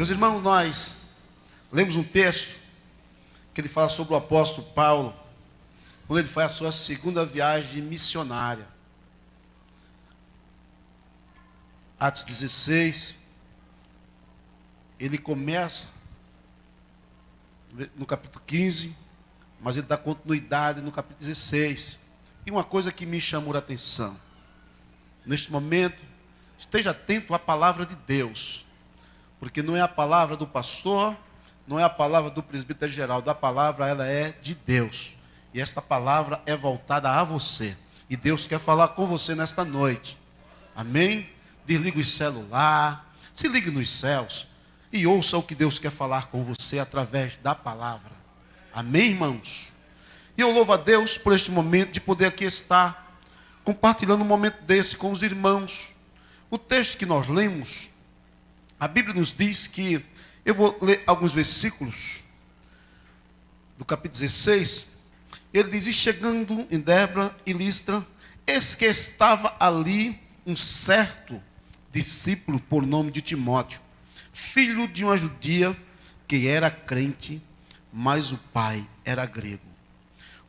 Meus irmãos, nós lemos um texto que ele fala sobre o apóstolo Paulo, quando ele faz a sua segunda viagem missionária. Atos 16, ele começa no capítulo 15, mas ele dá continuidade no capítulo 16. E uma coisa que me chamou a atenção, neste momento, esteja atento à palavra de Deus, porque não é a palavra do pastor, não é a palavra do presbítero geral, a palavra ela é de Deus, e esta palavra é voltada a você, e Deus quer falar com você nesta noite, amém? Desliga o celular, se ligue nos céus, e ouça o que Deus quer falar com você através da palavra, amém, irmãos? E eu louvo a Deus por este momento de poder aqui estar compartilhando um momento desse com os irmãos. O texto que nós lemos, a Bíblia nos diz que, eu vou ler alguns versículos do capítulo 16, ele diz: e chegando em Derbe e Listra, eis que estava ali um certo discípulo por nome de Timóteo, filho de uma judia que era crente, mas o pai era grego,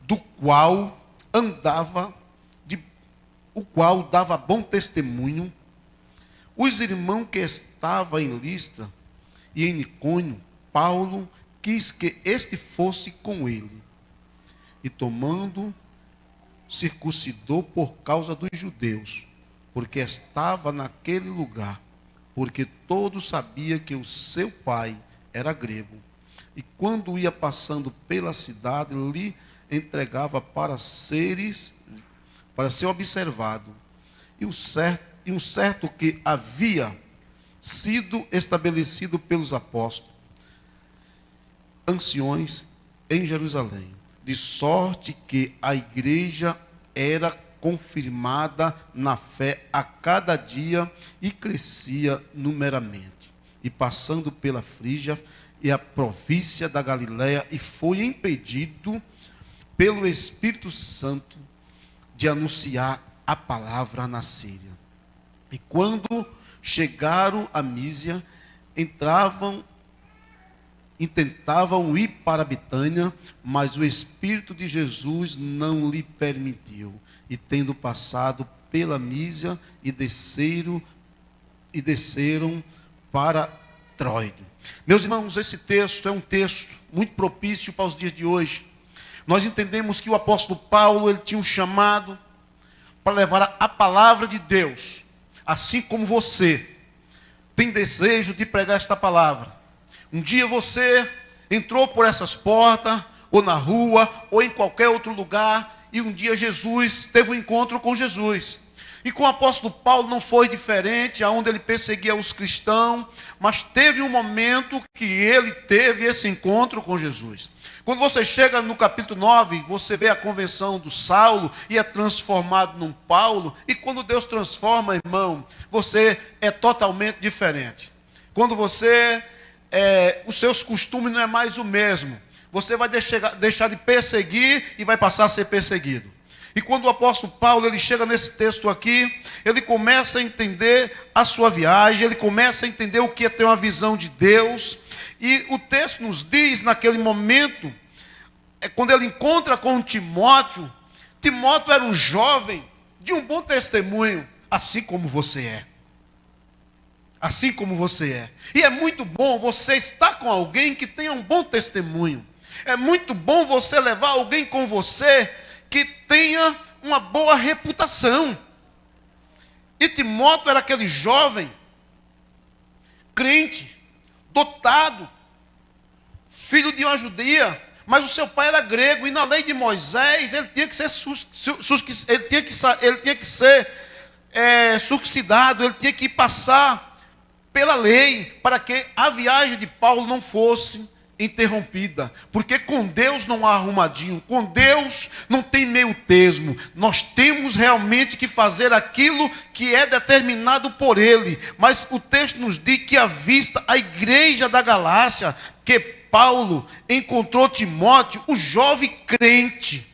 do qual o qual dava bom testemunho. Os irmãos que estavam em Listra e em Icônio, Paulo quis que este fosse com ele. E tomando, circuncidou por causa dos judeus, porque estava naquele lugar, porque todos sabiam que o seu pai era grego. E quando ia passando pela cidade, lhe entregava para ser observado. E um certo que havia sido estabelecido pelos apóstolos, anciões em Jerusalém, de sorte que a igreja era confirmada na fé a cada dia e crescia numeramente. E passando pela Frígia e a província da Galiléia, e foi impedido pelo Espírito Santo de anunciar a palavra na Síria. E quando chegaram a Mísia, intentavam ir para Bitânia, mas o Espírito de Jesus não lhe permitiu. E tendo passado pela Mísia, e desceram para Tróide. Meus irmãos, esse texto é um texto muito propício para os dias de hoje. Nós entendemos que o apóstolo Paulo, ele tinha um chamado para levar a palavra de Deus, assim como você tem desejo de pregar esta palavra. Um dia você entrou por essas portas, ou na rua, ou em qualquer outro lugar, e um dia Jesus teve um encontro com Jesus. E com o apóstolo Paulo não foi diferente, aonde ele perseguia os cristãos, mas teve um momento que ele teve esse encontro com Jesus. Quando você chega no capítulo 9, você vê a conversão do Saulo e é transformado num Paulo. E quando Deus transforma, irmão, você é totalmente diferente. Quando você, os seus costumes não é mais o mesmo. Você vai deixar de perseguir e vai passar a ser perseguido. E quando o apóstolo Paulo ele chega nesse texto aqui, ele começa a entender a sua viagem, ele começa a entender o que é ter uma visão de Deus. E o texto nos diz, naquele momento, quando ele encontra com Timóteo, Timóteo era um jovem de um bom testemunho, assim como você é. Assim como você é. E é muito bom você estar com alguém que tenha um bom testemunho. É muito bom você levar alguém com você que tenha uma boa reputação. E Timóteo era aquele jovem, crente, dotado, filho de uma judia, mas o seu pai era grego, e na lei de Moisés ele tinha que ser circuncidado, ele tinha que passar pela lei, para que a viagem de Paulo não fosse interrompida, porque com Deus não há arrumadinho, com Deus não tem meio termo, nós temos realmente que fazer aquilo que é determinado por Ele. Mas o texto nos diz que à vista a igreja da Galácia, que Paulo encontrou Timóteo, o jovem crente.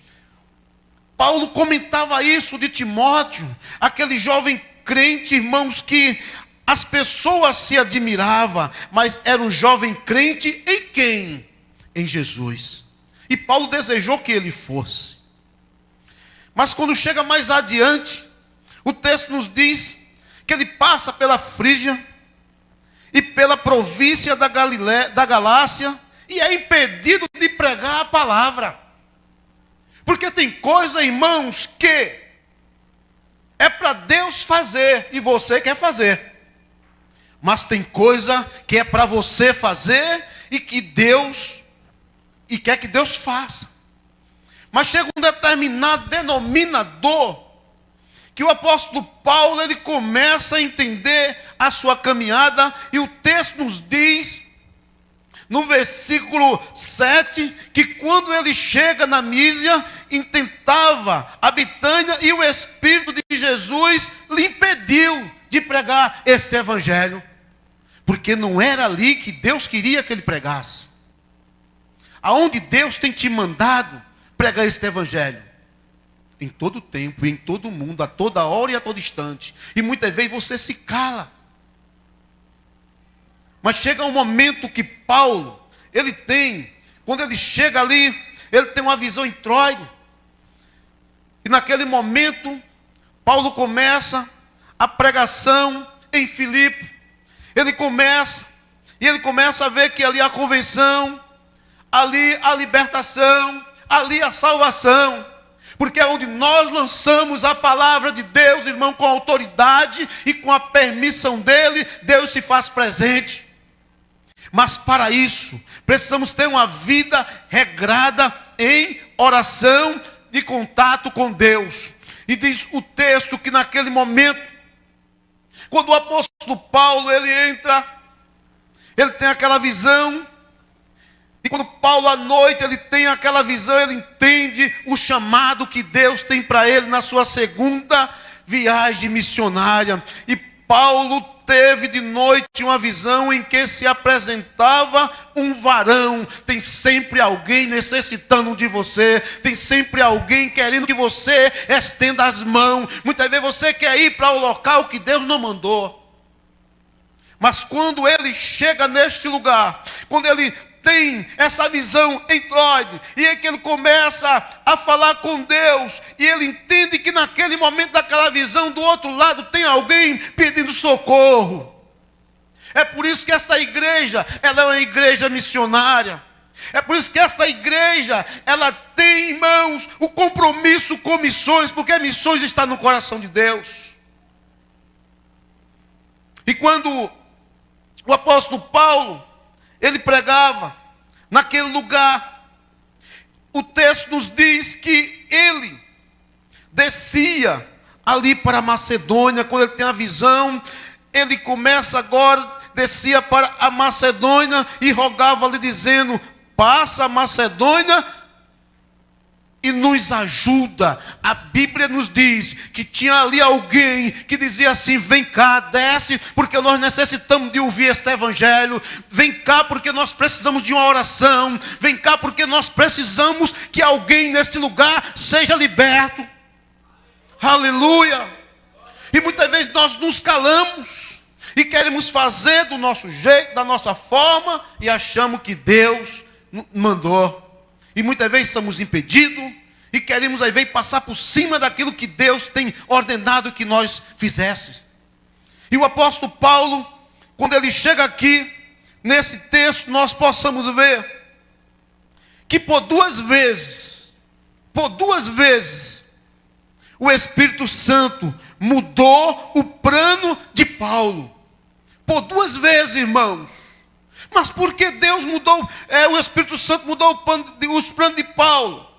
Paulo comentava isso de Timóteo, aquele jovem crente, irmãos, que As pessoas se admiravam, mas era um jovem crente em quem? Em Jesus. E Paulo desejou que ele fosse. Mas quando chega mais adiante, o texto nos diz que ele passa pela Frígia e pela província da Galácia e é impedido de pregar a palavra. Porque tem coisa, irmãos, que é para Deus fazer e você quer fazer. Mas tem coisa que é para você fazer e que Deus quer que Deus faça. Mas chega um determinado denominador que o apóstolo Paulo ele começa a entender a sua caminhada, e o texto nos diz no versículo 7 que quando ele chega na Mísia, intentava a Bitânia e o Espírito de Jesus lhe impediu de pregar este evangelho. Porque não era ali que Deus queria que ele pregasse. Aonde Deus tem te mandado pregar este evangelho? Em todo tempo, em todo mundo, a toda hora e a todo instante. E muitas vezes você se cala. Mas chega um momento que Paulo, quando ele chega ali, ele tem uma visão em Troade. E naquele momento, Paulo começa a pregação em Filipe. Ele começa a ver que ali a convenção, ali a libertação, ali a salvação. Porque é onde nós lançamos a palavra de Deus, irmão, com autoridade e com a permissão dele, Deus se faz presente. Mas para isso, precisamos ter uma vida regrada em oração e contato com Deus. E diz o texto que naquele momento, quando o apóstolo Paulo, ele entra, ele tem aquela visão, e quando Paulo à noite, ele tem aquela visão, ele entende o chamado que Deus tem para ele na sua segunda viagem missionária. E Paulo teve de noite uma visão em que se apresentava um varão. Tem sempre alguém necessitando de você, tem sempre alguém querendo que você estenda as mãos. Muitas vezes você quer ir para o local que Deus não mandou. Mas quando ele chega neste lugar, quando ele tem essa visão em Troade, e é que ele começa a falar com Deus, e ele entende que naquele momento daquela visão, do outro lado tem alguém pedindo socorro. É por isso que esta igreja, ela é uma igreja missionária. É por isso que esta igreja, ela tem, irmãos, o compromisso com missões, porque missões está no coração de Deus. E quando o apóstolo Paulo, ele pregava naquele lugar, o texto nos diz que ele descia ali para a Macedônia. Quando ele tem a visão, ele começa agora, descia para a Macedônia e rogava-lhe dizendo: passa a Macedônia e nos ajuda. A Bíblia nos diz que tinha ali alguém que dizia assim: vem cá, desce, porque nós necessitamos de ouvir este evangelho. Vem cá, porque nós precisamos de uma oração. Vem cá, porque nós precisamos que alguém neste lugar seja liberto. Aleluia. E muitas vezes nós nos calamos e queremos fazer do nosso jeito, da nossa forma, e achamos que Deus mandou. E muitas vezes somos impedidos e queremos aí vezes passar por cima daquilo que Deus tem ordenado que nós fizéssemos. E o apóstolo Paulo, quando ele chega aqui, nesse texto, nós possamos ver que por duas vezes, o Espírito Santo mudou o plano de Paulo. Por duas vezes, irmãos. Mas por que Deus mudou, o Espírito Santo mudou os planos de Paulo?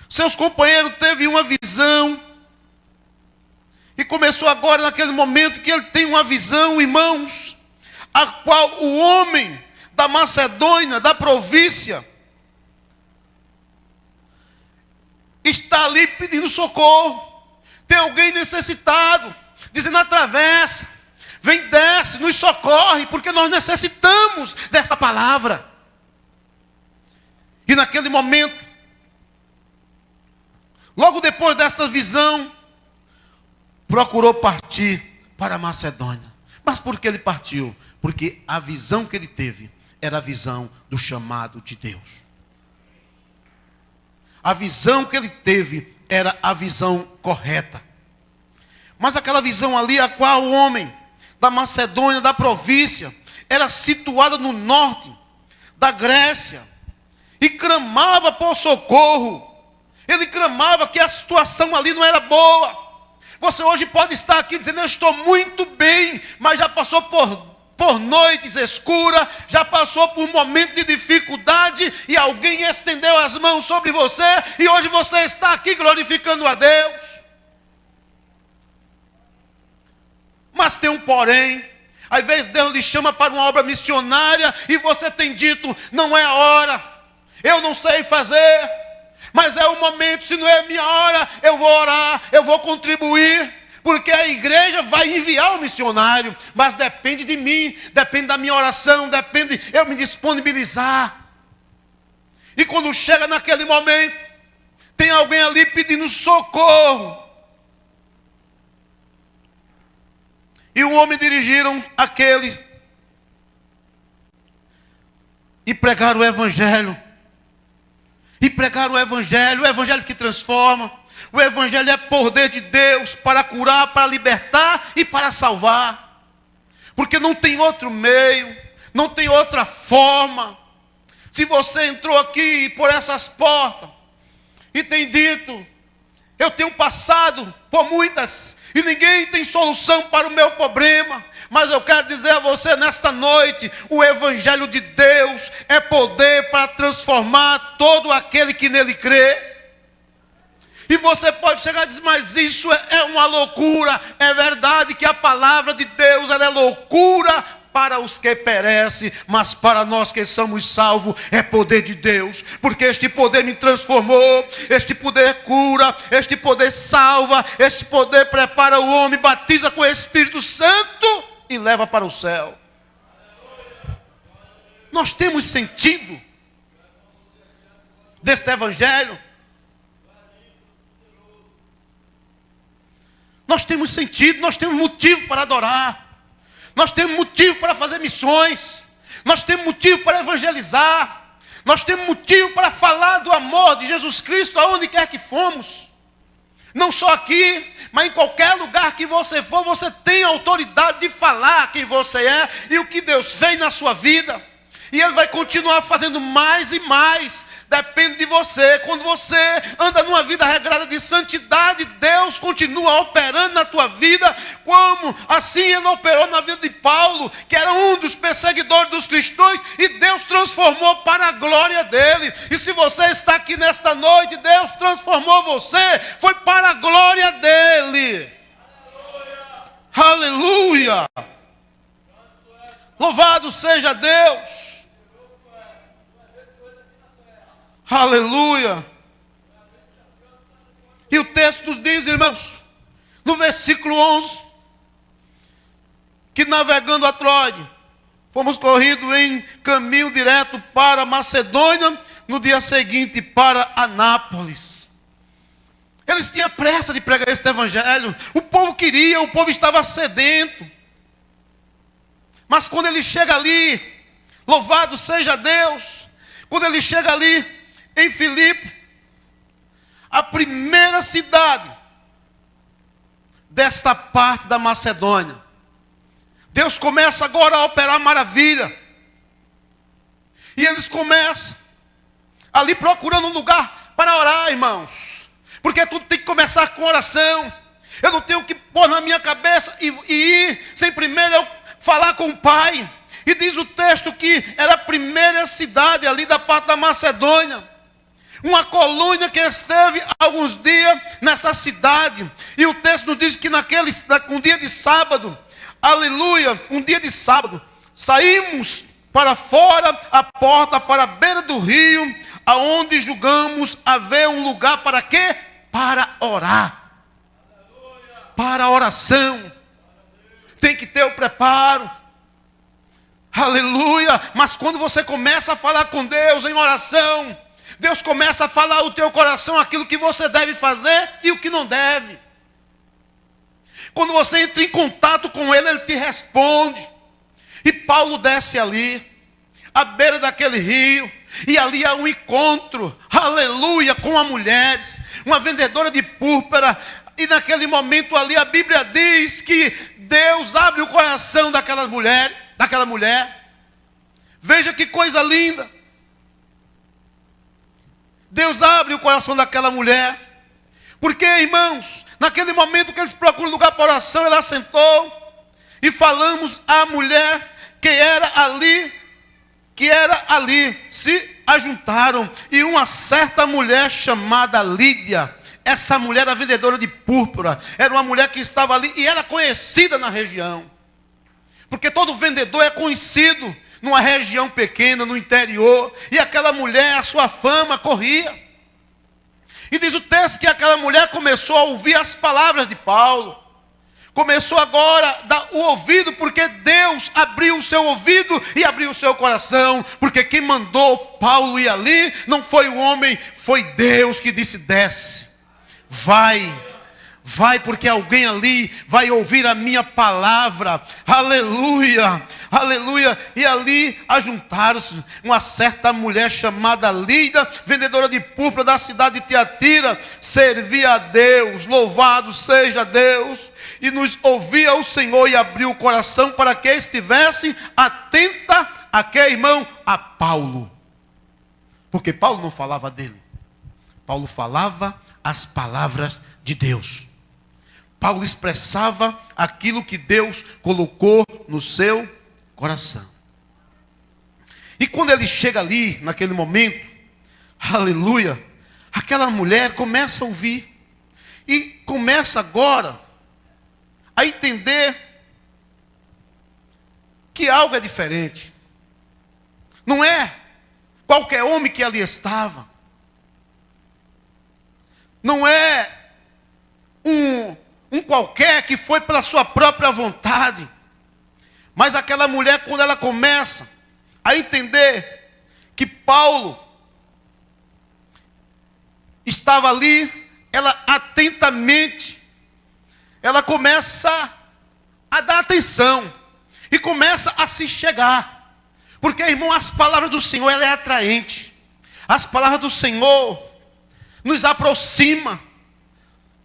Seus companheiros teve uma visão, e começou agora naquele momento que ele tem uma visão, irmãos, a qual o homem da Macedônia, da província, está ali pedindo socorro. Tem alguém necessitado, dizendo: atravessa, vem, desce, nos socorre, porque nós necessitamos dessa palavra. E naquele momento, logo depois dessa visão, procurou partir para a Macedônia. Mas por que ele partiu? Porque a visão que ele teve era a visão do chamado de Deus. A visão que ele teve era a visão correta. Mas aquela visão ali, a qual o homem da Macedônia, da província, era situada no norte da Grécia, e clamava por socorro. Ele clamava que a situação ali não era boa. Você hoje pode estar aqui dizendo: eu estou muito bem, mas já passou por noites escuras, já passou por um momento de dificuldade, e alguém estendeu as mãos sobre você, e hoje você está aqui glorificando a Deus. Mas tem um porém. Às vezes Deus lhe chama para uma obra missionária, e você tem dito: não é a hora, eu não sei fazer, mas é o momento. Se não é a minha hora, eu vou orar, eu vou contribuir, porque a igreja vai enviar o missionário, mas depende de mim, depende da minha oração, depende eu me disponibilizar. E quando chega naquele momento, tem alguém ali pedindo socorro, e o homem dirigiram aqueles e pregaram o evangelho. E pregaram o evangelho que transforma. O evangelho é poder de Deus para curar, para libertar e para salvar. Porque não tem outro meio, não tem outra forma. Se você entrou aqui por essas portas e tem dito: eu tenho passado por muitas e ninguém tem solução para o meu problema, mas eu quero dizer a você nesta noite: o evangelho de Deus é poder para transformar todo aquele que nele crê. E você pode chegar e dizer: mas isso é uma loucura. É verdade que a palavra de Deus ela é loucura para os que perecem, mas para nós que somos salvos é poder de Deus, porque este poder me transformou, este poder cura, este poder salva, este poder prepara o homem, batiza com o Espírito Santo e leva para o céu. Nós temos sentido deste evangelho. Nós temos sentido, nós temos motivo para adorar. Nós temos motivo para fazer missões. Nós temos motivo para evangelizar. Nós temos motivo para falar do amor de Jesus Cristo aonde quer que fomos. Não só aqui, mas em qualquer lugar que você for, você tem a autoridade de falar quem você é e o que Deus fez na sua vida. E Ele vai continuar fazendo mais e mais. Depende de você. Quando você anda numa vida regrada de santidade, Deus continua operando na tua vida, como assim Ele operou na vida de Paulo, que era um dos perseguidores dos cristãos, e Deus transformou para a glória dele. E se você está aqui nesta noite, Deus transformou você, foi para a glória dele. Aleluia! Louvado seja Deus! Aleluia! E o texto nos diz, irmãos, no versículo 11, que navegando a Troade, fomos corridos em caminho direto para Macedônia, no dia seguinte para Anápolis. Eles tinham pressa de pregar este evangelho, o povo queria, o povo estava sedento. Mas quando ele chega ali, louvado seja Deus, quando ele chega ali em Filipe, a primeira cidade desta parte da Macedônia, Deus começa agora a operar maravilha. E eles começam ali procurando um lugar para orar, irmãos. Porque tudo tem que começar com oração. Eu não tenho que pôr na minha cabeça e ir sem primeiro eu falar com o Pai. E diz o texto que era a primeira cidade ali da parte da Macedônia. Uma colônia que esteve alguns dias nessa cidade. E o texto nos diz que um dia de sábado, aleluia, um dia de sábado, saímos para fora, a porta para a beira do rio, aonde julgamos haver um lugar para quê? Para orar. Para a oração. Tem que ter o preparo. Aleluia. Mas quando você começa a falar com Deus em oração, Deus começa a falar ao teu coração aquilo que você deve fazer e o que não deve. Quando você entra em contato com Ele, Ele te responde. E Paulo desce ali, à beira daquele rio, e ali há um encontro, aleluia, com a mulher, uma vendedora de púrpura. E naquele momento ali a Bíblia diz que Deus abre o coração daquela mulher. Veja que coisa linda. Deus abre o coração daquela mulher. Porque, irmãos, naquele momento que eles procuram lugar para oração, ela sentou e falamos à mulher que era ali, se ajuntaram, e uma certa mulher chamada Lídia, essa mulher era vendedora de púrpura, era uma mulher que estava ali e era conhecida na região, porque todo vendedor é conhecido numa região pequena, no interior, e aquela mulher, a sua fama corria. E diz o texto que aquela mulher começou a ouvir as palavras de Paulo. Começou agora a dar o ouvido, porque Deus abriu o seu ouvido e abriu o seu coração. Porque quem mandou Paulo ir ali não foi o homem, foi Deus que disse: desce, vai, porque alguém ali vai ouvir a minha palavra. Aleluia, aleluia. E ali ajuntaram-se uma certa mulher chamada Lídia, vendedora de púrpura da cidade de Tiatira, servia a Deus, louvado seja Deus, e nos ouvia o Senhor, e abriu o coração para que estivesse atenta a que, irmão? A Paulo. Porque Paulo não falava dele, Paulo falava as palavras de Deus. Paulo expressava aquilo que Deus colocou no seu coração. E quando ele chega ali, naquele momento, aleluia, aquela mulher começa a ouvir. E começa agora a entender que algo é diferente. Não é qualquer homem que ali estava. Não é um qualquer que foi pela sua própria vontade. Mas aquela mulher, quando ela começa a entender que Paulo estava ali, ela atentamente, ela começa a dar atenção e começa a se chegar. Porque, irmão, as palavras do Senhor, ela é atraente. As palavras do Senhor nos aproxima.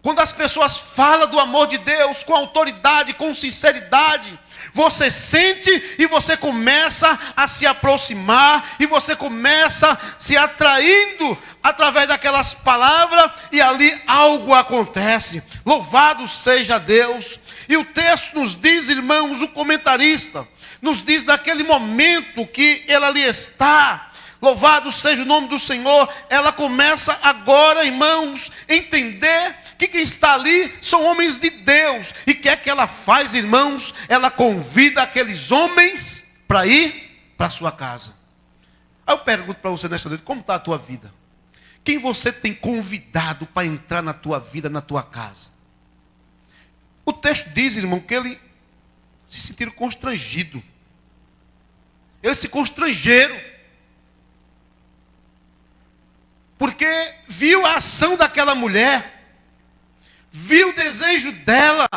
Quando as pessoas falam do amor de Deus com autoridade, com sinceridade, você sente e você começa a se aproximar, e você começa se atraindo através daquelas palavras, e ali algo acontece. Louvado seja Deus. E o texto nos diz, irmãos, o comentarista nos diz naquele momento que ela ali está, louvado seja o nome do Senhor, ela começa agora, irmãos, entender que quem está ali são homens de Deus. E o que é que ela faz, irmãos? Ela convida aqueles homens para ir para a sua casa. Aí eu pergunto para você nessa noite: como está a tua vida? Quem você tem convidado para entrar na tua vida, na tua casa? O texto diz, irmão, que eles se sentiram constrangidos. Eles se constrangeram, porque viu a ação daquela mulher, viu o desejo dela,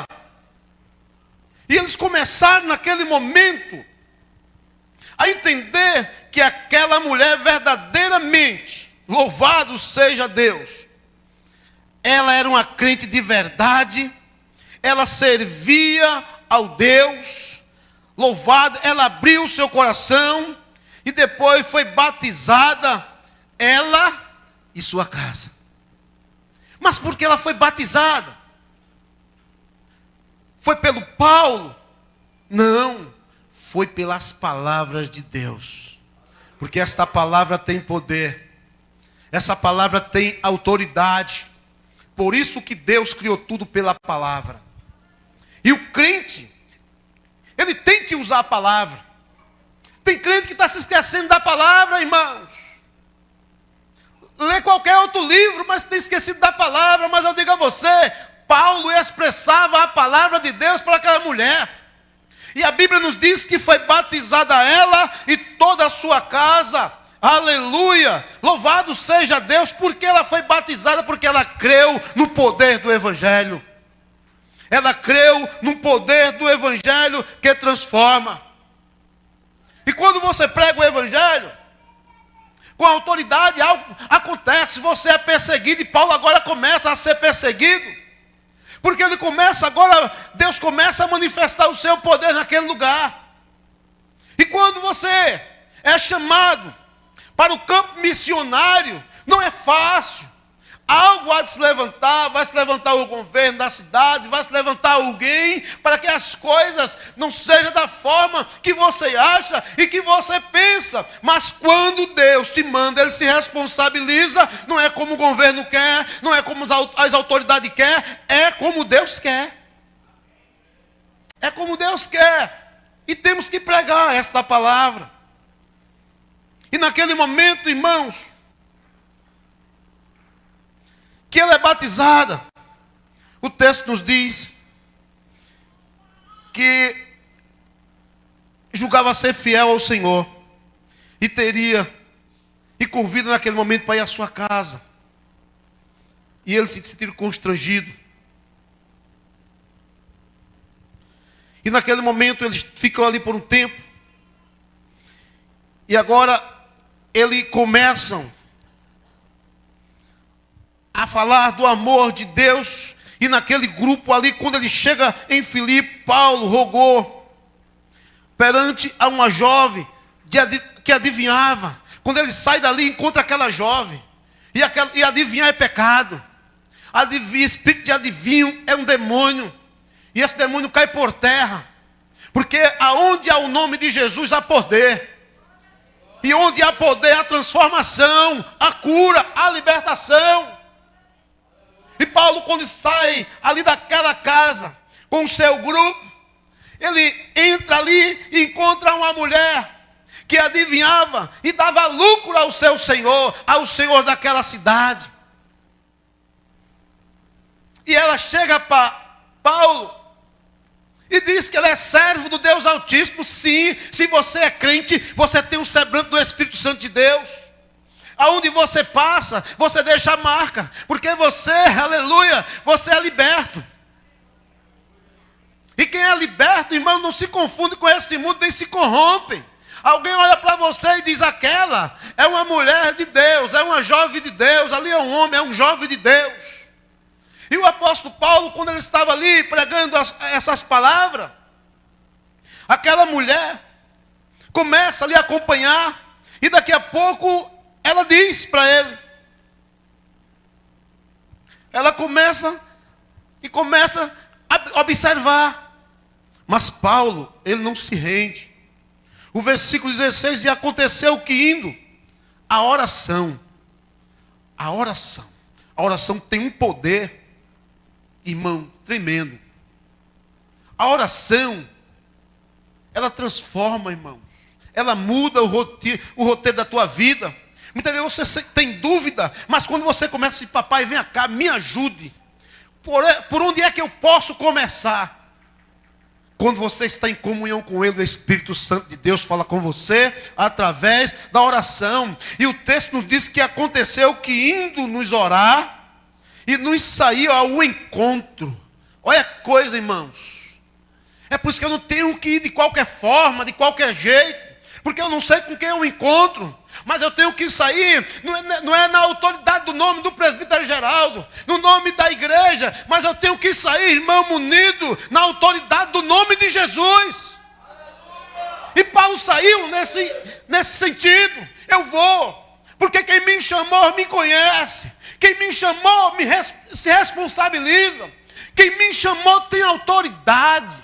e eles começaram naquele momento a entender que aquela mulher verdadeiramente, louvado seja Deus, ela era uma crente de verdade, ela servia ao Deus, louvado, ela abriu o seu coração, e depois foi batizada, ela e sua casa. Mas por que ela foi batizada? Foi pelo Paulo? Não, foi pelas palavras de Deus. Porque esta palavra tem poder, essa palavra tem autoridade. Por isso que Deus criou tudo pela palavra. E o crente, ele tem que usar a palavra. Tem crente que está se esquecendo da palavra, irmãos. Lê qualquer outro livro, mas tem esquecido da palavra. Mas eu digo a você, Paulo expressava a palavra de Deus para aquela mulher. E a Bíblia nos diz que foi batizada ela e toda a sua casa. Aleluia! Louvado seja Deus. Porque ela foi batizada? Porque ela creu no poder do Evangelho. ela creu no poder do Evangelho que transforma. E quando você prega o Evangelho, com autoridade, algo acontece, você é perseguido, e Paulo agora começa a ser perseguido, porque ele começa agora, Deus começa a manifestar o seu poder naquele lugar. E quando você é chamado para o campo missionário, não é fácil. Algo há de se levantar, vai se levantar o governo da cidade, vai se levantar alguém, para que as coisas não sejam da forma que você acha e que você pensa. Mas quando Deus te manda, Ele se responsabiliza, não é como o governo quer, não é como as autoridades querem, é como Deus quer. É como Deus quer. E temos que pregar esta palavra. E naquele momento, irmãos, que ela é batizada, o texto nos diz que julgava ser fiel ao Senhor e convida naquele momento para ir à sua casa, e ele se sentiu constrangido, e naquele momento eles ficam ali por um tempo, e agora eles começam a falar do amor de Deus. E naquele grupo ali, quando ele chega em Filipe, Paulo rogou perante a uma jovem que adivinhava. Quando ele sai dali, encontra aquela jovem, e adivinhar é pecado. Espírito de adivinho é um demônio, e esse demônio cai por terra, porque aonde há o nome de Jesus há poder, e onde há poder há transformação, a cura, a libertação. E Paulo, quando sai ali daquela casa com o seu grupo, ele entra ali e encontra uma mulher que adivinhava e dava lucro ao seu senhor, ao senhor daquela cidade. E ela chega para Paulo e diz que ele é servo do Deus Altíssimo. Sim, se você é crente, você tem um semblante do Espírito Santo de Deus. Aonde você passa, você deixa a marca, porque você, aleluia, você é liberto. E quem é liberto, irmão, não se confunde com esse mundo, nem se corrompe. Alguém olha para você e diz: aquela é uma mulher de Deus, é uma jovem de Deus, ali é um homem, é um jovem de Deus. E o apóstolo Paulo, quando ele estava ali pregando essas palavras, aquela mulher começa ali a acompanhar, e daqui a pouco ela diz para ele, ela começa a observar, mas Paulo, ele não se rende. O versículo 16, e aconteceu que indo, a oração tem um poder, irmão, tremendo. A oração, ela transforma, irmãos, ela muda o roteiro da tua vida. Muitas vezes você tem dúvida, mas quando você começa assim: papai, vem cá, me ajude. Por onde é que eu posso começar? Quando você está em comunhão com Ele, o Espírito Santo de Deus fala com você através da oração. E o texto nos diz que aconteceu que indo nos orar, e nos saiu ao encontro. Olha a coisa, irmãos. É por isso que eu não tenho que ir de qualquer forma, de qualquer jeito, porque eu não sei com quem eu encontro. Mas eu tenho que sair, não é na autoridade do nome do presbítero Geraldo, no nome da igreja, mas eu tenho que sair, irmão, munido na autoridade do nome de Jesus. E Paulo saiu nesse sentido. Eu vou, porque quem me chamou me conhece, quem me chamou se responsabiliza, quem me chamou tem autoridade,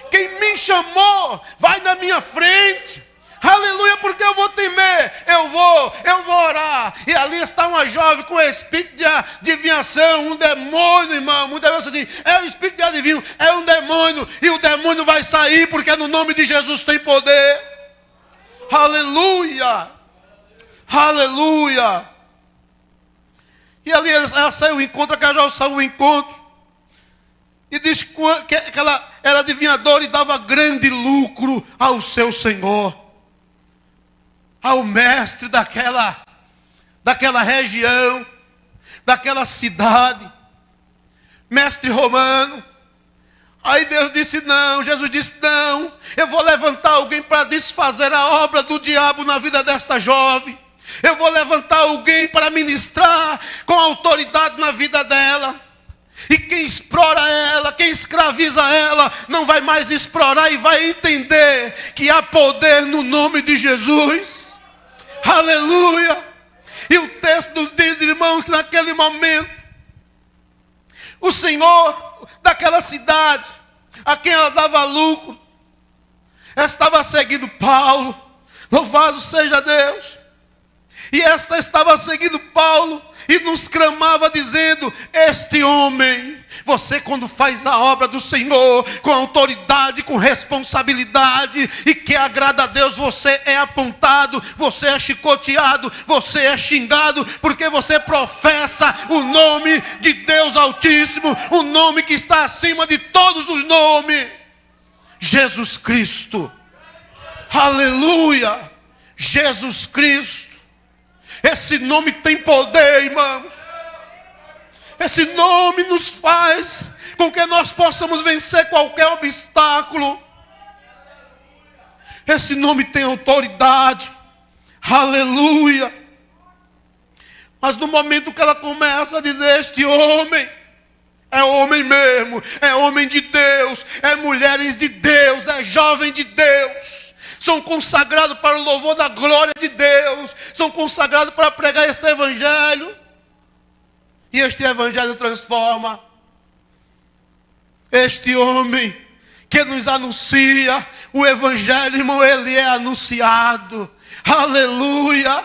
quem me chamou vai na minha frente. Aleluia, porque eu vou temer, eu vou orar. E ali está uma jovem com espírito de adivinhação, um demônio, irmão. Muitas vezes você diz: é o espírito de adivinho, é um demônio, e o demônio vai sair, porque no nome de Jesus tem poder. Aleluia, aleluia. E ali ela saiu ao encontro, aquela jovem saiu ao encontro, e diz que ela era adivinhadora e dava grande lucro ao seu senhor, ao mestre daquela região, daquela cidade, mestre romano. Aí Deus disse não, Jesus disse não, eu vou levantar alguém para desfazer a obra do diabo na vida desta jovem. Eu vou levantar alguém para ministrar com autoridade na vida dela. E quem explora ela, quem escraviza ela, não vai mais explorar e vai entender que há poder no nome de Jesus. Aleluia! E o texto nos diz, irmãos, que naquele momento, o Senhor daquela cidade, a quem ela dava lucro, estava seguindo Paulo. Louvado seja Deus! E esta estava seguindo Paulo e nos clamava dizendo: este homem, você quando faz a obra do Senhor com autoridade, com responsabilidade e que agrada a Deus, você é apontado, você é chicoteado, você é xingado, porque você professa o nome de Deus Altíssimo, o nome que está acima de todos os nomes, Jesus Cristo. Aleluia! Jesus Cristo. Esse nome tem poder, irmãos. Esse nome nos faz com que nós possamos vencer qualquer obstáculo. Esse nome tem autoridade. Aleluia. Mas no momento que ela começa a dizer: este homem é homem mesmo, é homem de Deus, é mulheres de Deus, é jovem de Deus, são consagrados para o louvor da glória de Deus, são consagrados para pregar este evangelho, e este evangelho transforma. Este homem que nos anuncia o evangelho, irmão, ele é anunciado. Aleluia.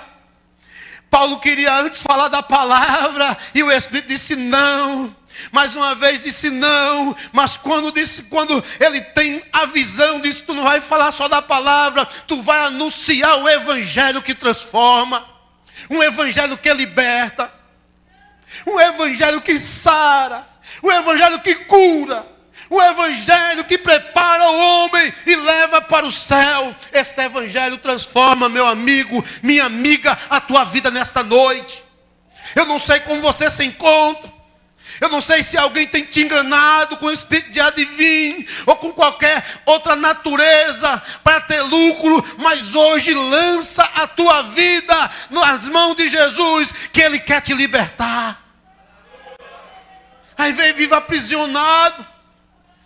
Paulo queria antes falar da palavra, e o Espírito disse não. Mais uma vez disse não, mas quando ele tem a visão, disse: tu não vai falar só da palavra, tu vai anunciar o evangelho que transforma, um evangelho que liberta, um evangelho que sara, um evangelho que cura, um evangelho que prepara o homem e leva para o céu. Este evangelho transforma, meu amigo, minha amiga, a tua vida nesta noite. Eu não sei como você se encontra, eu não sei se alguém tem te enganado com o espírito de adivinho ou com qualquer outra natureza para ter lucro, mas hoje lança a tua vida nas mãos de Jesus, que Ele quer te libertar. Aí vem vivo aprisionado,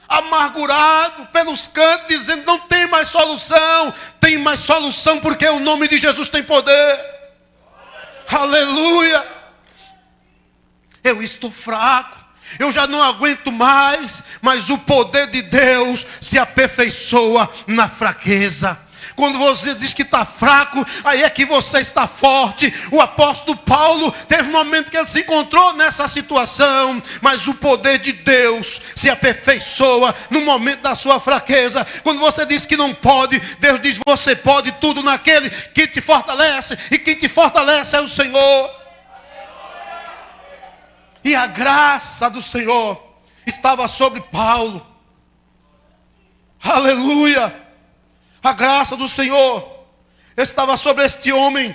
amargurado pelos cantos, dizendo: não tem mais solução. Tem mais solução, porque o nome de Jesus tem poder. Aleluia. Eu estou fraco, eu já não aguento mais, mas o poder de Deus se aperfeiçoa na fraqueza. Quando você diz que está fraco, aí é que você está forte. O apóstolo Paulo teve um momento que ele se encontrou nessa situação, mas o poder de Deus se aperfeiçoa no momento da sua fraqueza. Quando você diz que não pode, Deus diz: você pode tudo naquele que te fortalece, e quem te fortalece é o Senhor. E a graça do Senhor estava sobre Paulo. Aleluia. A graça do Senhor estava sobre este homem,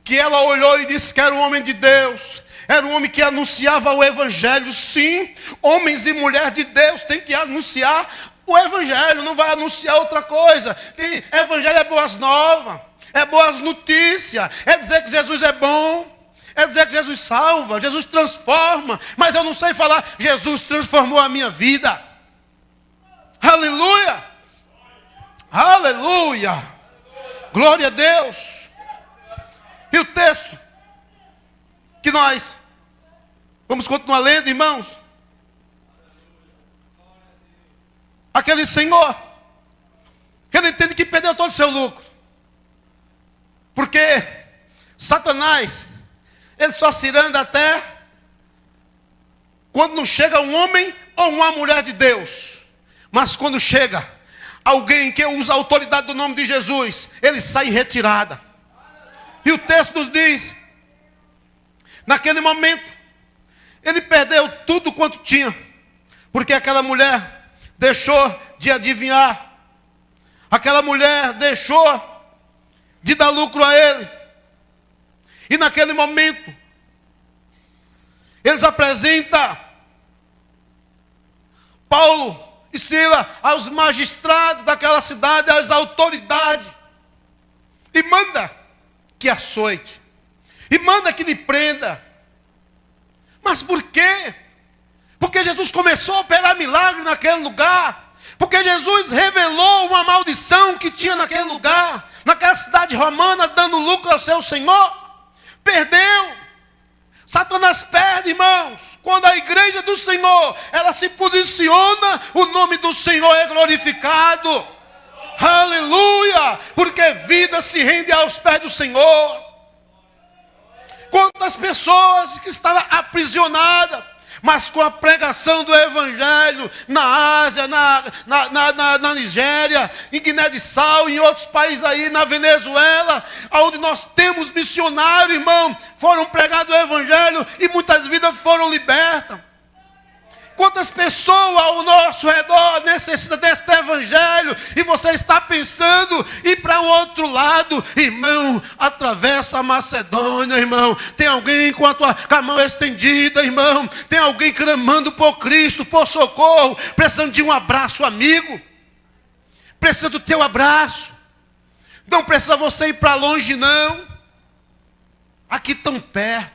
que ela olhou e disse que era um homem de Deus, era um homem que anunciava o evangelho. Sim, homens e mulheres de Deus têm que anunciar o evangelho, não vai anunciar outra coisa. E evangelho é boas novas, é boas notícias, é dizer que Jesus é bom, é dizer que Jesus salva, Jesus transforma. Mas eu não sei falar: Jesus transformou a minha vida. Aleluia. Aleluia. Glória a Deus. E o texto que nós vamos continuar lendo, irmãos. Aquele senhor, ele entende que perdeu todo o seu lucro, porque Satanás, ele só se anda até quando não chega um homem ou uma mulher de Deus. Mas quando chega alguém que usa a autoridade do nome de Jesus, ele sai em retirada. E o texto nos diz: naquele momento, ele perdeu tudo quanto tinha, porque aquela mulher deixou de adivinhar, aquela mulher deixou de dar lucro a ele. E naquele momento, eles apresentam Paulo e Silas aos magistrados daquela cidade, às autoridades, e manda que açoite, e manda que lhe prenda. Mas por quê? Porque Jesus começou a operar milagre naquele lugar, porque Jesus revelou uma maldição que tinha naquele lugar, naquela cidade romana, dando lucro ao seu senhor. Perdeu. Satanás perde, irmãos. Quando a igreja do Senhor, ela se posiciona, o nome do Senhor é glorificado. Aleluia! Porque vida se rende aos pés do Senhor. Quantas pessoas que estavam aprisionadas, mas com a pregação do Evangelho na Ásia, na Nigéria, em Guiné-Bissau, em outros países aí, na Venezuela, onde nós temos missionários, irmão, foram pregados o Evangelho e muitas vidas foram libertas. Quantas pessoas ao nosso redor necessitam desse Evangelho e você está pensando ir para o outro lado, irmão, atravessa a Macedônia, irmão. Tem alguém com a mão estendida, irmão. Tem alguém clamando por Cristo, por socorro, precisando de um abraço amigo. Precisa do teu abraço. Não precisa você ir para longe, não. Aqui tão perto,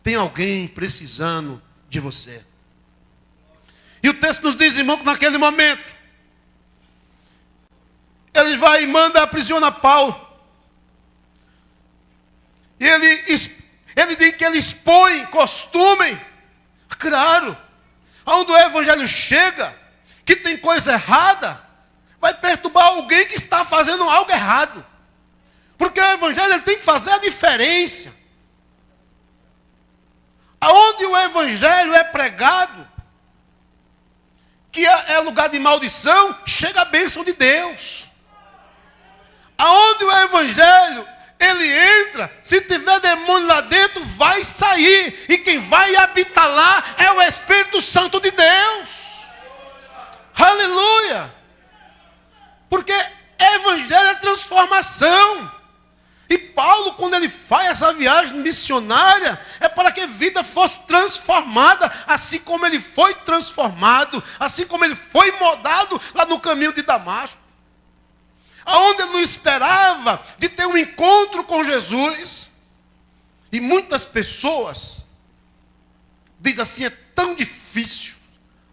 tem alguém precisando de você. E o texto nos diz, irmão, que naquele momento, ele vai e manda aprisionar Paulo. E ele diz que ele expõe costume, claro, onde o Evangelho chega, que tem coisa errada, vai perturbar alguém que está fazendo algo errado. Porque o Evangelho ele tem que fazer a diferença. Aonde o Evangelho é pregado, que é lugar de maldição, chega a bênção de Deus. Aonde o Evangelho, ele entra, se tiver demônio lá dentro, vai sair. E quem vai habitar lá é o Espírito Santo de Deus. Aleluia! Porque Evangelho é transformação. E Paulo, quando ele faz essa viagem missionária, é para que a vida fosse transformada, assim como ele foi transformado, assim como ele foi moldado lá no caminho de Damasco. Aonde ele não esperava de ter um encontro com Jesus. E muitas pessoas dizem assim, é tão difícil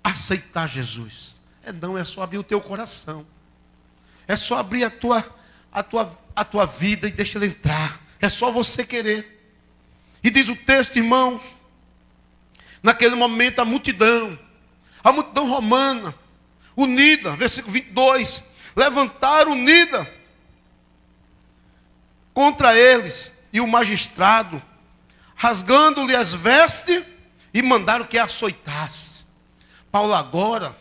aceitar Jesus. Não, é só abrir o teu coração. É só abrir a tua vida e deixa ele entrar. É só você querer. E diz o texto, irmãos, naquele momento a multidão romana, unida, versículo 22, levantaram unida contra eles, e o magistrado, rasgando-lhe as vestes, e mandaram que açoitasse. Paulo agora,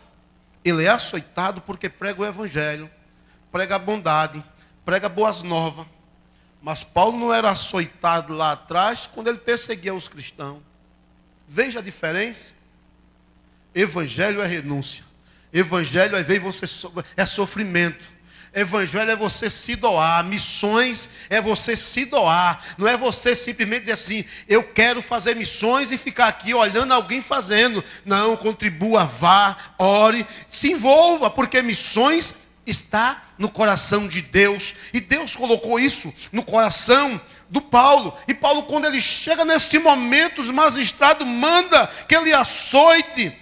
ele é açoitado porque prega o Evangelho, prega a bondade, prega boas novas. Mas Paulo não era açoitado lá atrás quando ele perseguia os cristãos. Veja a diferença. Evangelho é renúncia. Evangelho é sofrimento. Evangelho é você se doar. Missões é você se doar. Não é você simplesmente dizer assim, eu quero fazer missões e ficar aqui olhando alguém fazendo. Não, contribua, vá, ore, se envolva, porque missões está no coração de Deus. E Deus colocou isso no coração do Paulo. E Paulo, quando ele chega neste momento, os magistrados mandam que ele açoite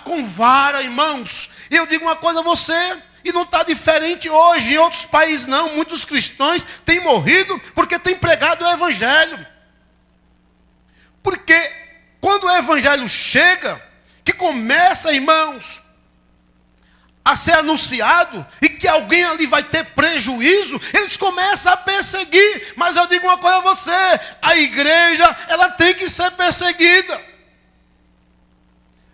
com vara, irmãos. E eu digo uma coisa a você, e não está diferente hoje em outros países não. Muitos cristãos têm morrido porque têm pregado o Evangelho. Porque quando o Evangelho chega, que começa, irmãos, a ser anunciado, e que alguém ali vai ter prejuízo, eles começam a perseguir. Mas eu digo uma coisa a você, a igreja, ela tem que ser perseguida.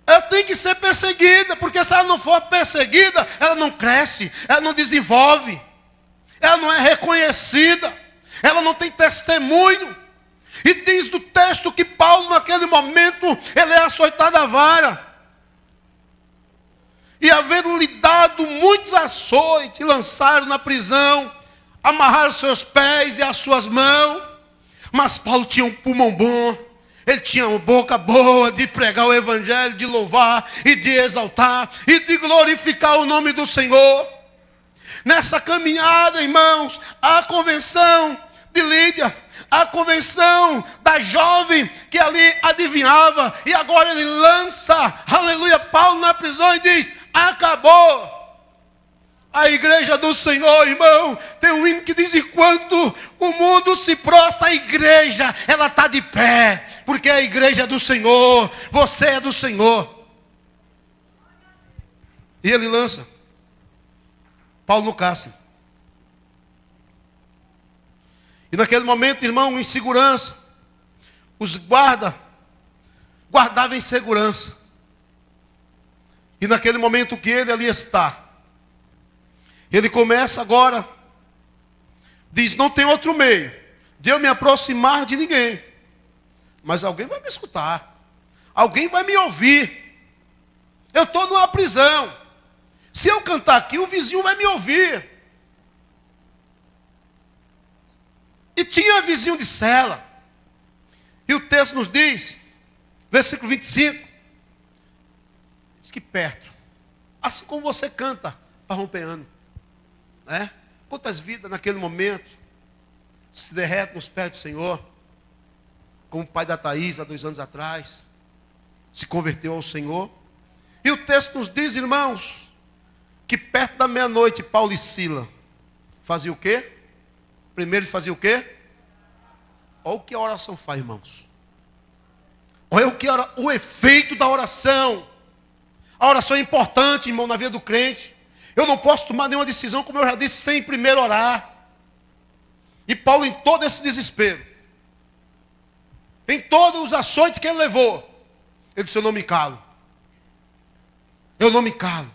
Ela tem que ser perseguida, porque se ela não for perseguida, ela não cresce, ela não desenvolve, ela não é reconhecida, ela não tem testemunho. E diz do texto que Paulo, naquele momento, ele é açoitado a vara. E havendo-lhe dado muitos açoites, lançaram na prisão, amarraram seus pés e as suas mãos. Mas Paulo tinha um pulmão bom, Ele tinha uma boca boa de pregar o evangelho, de louvar e de exaltar e de glorificar o nome do Senhor. Nessa caminhada, irmãos, a convenção de Lídia, a convenção da jovem que ali adivinhava, e agora ele lança, aleluia, Paulo na prisão e diz: acabou. A igreja do Senhor, irmão, tem um hino que diz: enquanto o mundo se prostra, a igreja, ela está de pé, porque a igreja é do Senhor, você é do Senhor. E ele lança Paulo no cárcere. E naquele momento, irmão, em segurança, os guardas guardavam em segurança. E naquele momento que ele ali está, ele começa agora, diz: não tem outro meio de eu me aproximar de ninguém, mas alguém vai me escutar, alguém vai me ouvir. Eu estou numa prisão, se eu cantar aqui, o vizinho vai me ouvir. E tinha vizinho de cela. E o texto nos diz, versículo 25, diz que perto, assim como você canta para romper ano, né? Quantas vidas naquele momento se derretem nos pés do Senhor, como o pai da Thaís há 2 anos atrás se converteu ao Senhor. E o texto nos diz, irmãos, que perto da meia-noite Paulo e Sila faziam o quê? Primeiro ele fazia o quê? Olha o que a oração faz, irmãos. Olha o efeito da oração. A oração é importante, irmão, na vida do crente. Eu não posso tomar nenhuma decisão, como eu já disse, sem primeiro orar. E Paulo, em todo esse desespero, em todos os açoites que ele levou, ele disse: eu não me calo. Eu não me calo.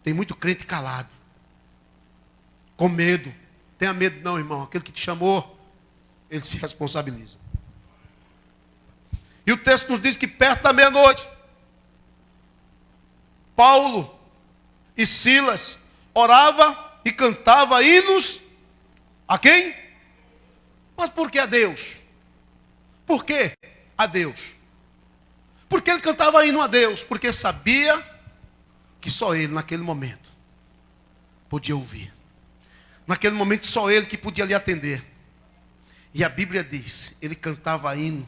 Tem muito crente calado, com medo. Tenha medo não, irmão. Aquele que te chamou, ele se responsabiliza. E o texto nos diz que perto da meia-noite, Paulo e Silas orava e cantava hinos a quem? Mas por que a Deus? Por que a Deus? Porque ele cantava hino a Deus? Porque sabia que só ele naquele momento podia ouvir. Naquele momento só ele que podia lhe atender. E a Bíblia diz, ele cantava hino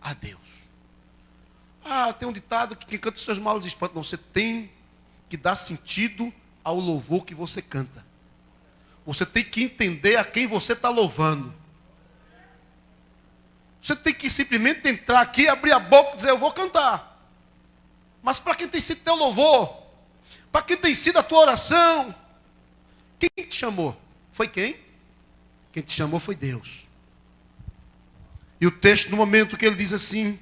a Deus. Ah, tem um ditado que quem canta os seus males espanta. Não, você tem que dar sentido ao louvor que você canta. Você tem que entender a quem você está louvando. Você tem que simplesmente entrar aqui, abrir a boca e dizer: eu vou cantar. Mas para quem tem sido teu louvor? Para quem tem sido a tua oração? Quem te chamou? Foi quem? Quem te chamou foi Deus. E o texto, no momento que ele diz assim,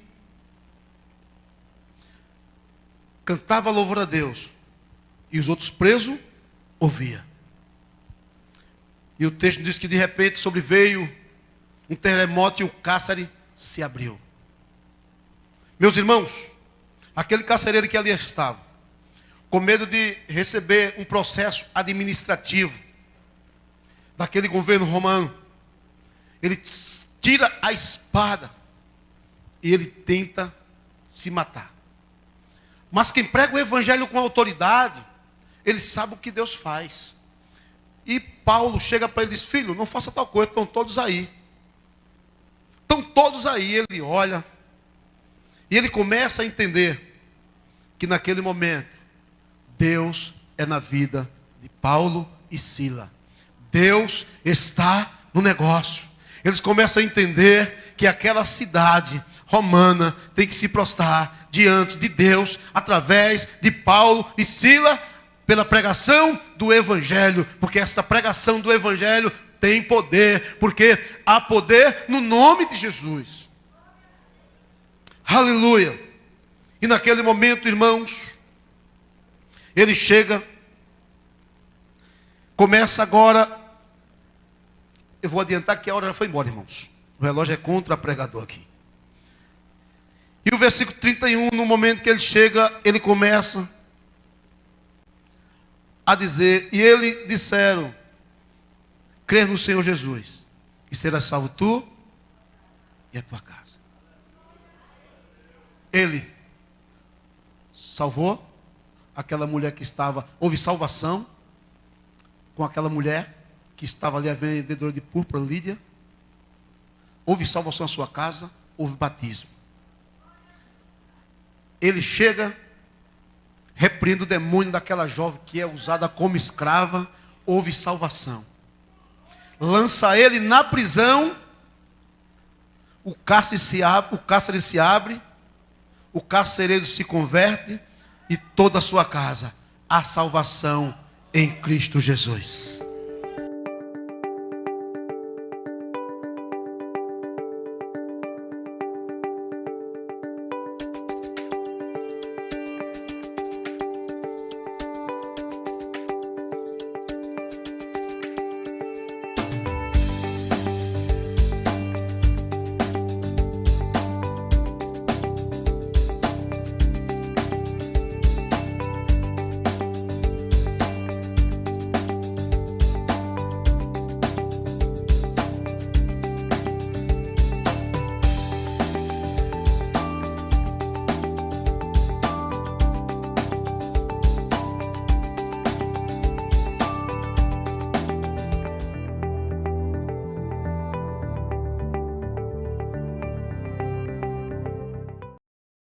cantava louvor a Deus, e os outros presos ouvia. E o texto diz que de repente sobreveio um terremoto e o cárcere se abriu. Meus irmãos, aquele carcereiro que ali estava, com medo de receber um processo administrativo daquele governo romano, ele tira a espada e ele tenta se matar. Mas quem prega o evangelho com autoridade, ele sabe o que Deus faz. E Paulo chega para ele e diz: filho, não faça tal coisa, estão todos aí. Estão todos aí. Ele olha e ele começa a entender que naquele momento Deus é na vida de Paulo e Sila. Deus está no negócio. Eles começam a entender que aquela cidade romana tem que se prostrar diante de Deus através de Paulo e Sila, pela pregação do evangelho, porque essa pregação do evangelho tem poder, porque há poder no nome de Jesus. Aleluia. E naquele momento, irmãos, ele chega, começa agora. Eu vou adiantar que a hora já foi embora, irmãos. O relógio é contra pregador aqui. E o versículo 31, no momento que ele chega, ele começa a dizer: e eles disseram: crer no Senhor Jesus, e serás salvo tu e a tua casa. Ele salvou aquela mulher que estava, houve salvação com aquela mulher que estava ali, a vendedora de púrpura, Lídia. Houve salvação na sua casa, houve batismo. Ele chega, repreende o demônio daquela jovem que é usada como escrava, houve salvação. Lança ele na prisão, o cárcere se abre, o carcereiro se converte e toda a sua casa, há salvação em Cristo Jesus.